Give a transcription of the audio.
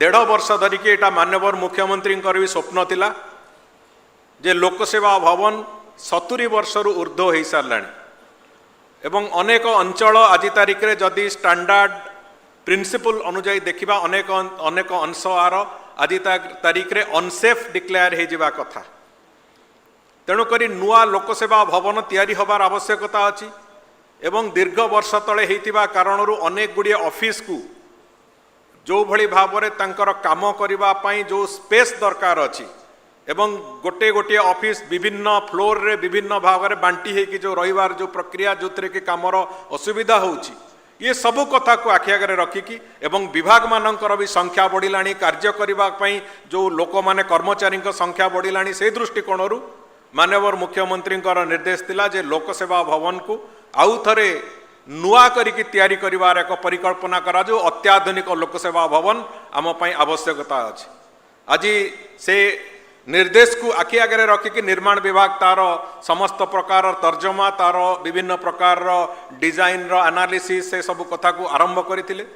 1.5 वर्ष धरिकी एटा माननीय मुख्यमंत्री भी स्वप्न थिला जे लोकसेवा भवन 70 वर्षरु ऊर्ध्व हो सारे एवं अनेक अंचल आज तारिख में जदि स्टैंडर्ड प्रिंसिपल अनुजाई देखा अनेक अनेक अंश आर आज तारिख में अनसेफ डिक्लेयर हो जावा कथा। तेणुक नुआ लोकसेवा भवन तैयारी होबार आवश्यकता अच्छी एवं दीर्घ वर्ष तले होइतिबा कारणरू अनेक गुड़िए ऑफिस को जो भली भाव में तांकर काम करिबा पई जो स्पेस दरकार अच्छी एवं गोटे गोटे ऑफिस विभिन्न फ्लोर रे विभिन्न भाव में बांटी है कि जो रहिबार जो प्रक्रिया जो थे कि कामर असुविधा होउची ये सबू कथा को आखि आगे रखिकी एवं विभाग मानकर भी संख्या बढ़िलानी कार्य करने जो लोक माने कर्मचारी संख्या बढ़िलानी से दृष्टिकोण माननीय मुख्यमंत्री निर्देश थिला जे लोकसेवा भवन को आउ थरे नुआ करिकी तैयारी करिवार एक परिकल्पना करा जो अत्याधुनिक लोकसेवा भवन आम पई आवश्यकता अछि। आज से निर्देश को आखि आगे रखिकी निर्माण विभाग तार समस्त प्रकार तर्जमा तार विभिन्न प्रकार डिजाइन रो एनालिसिस से सब कथा को आरंभ करथिले।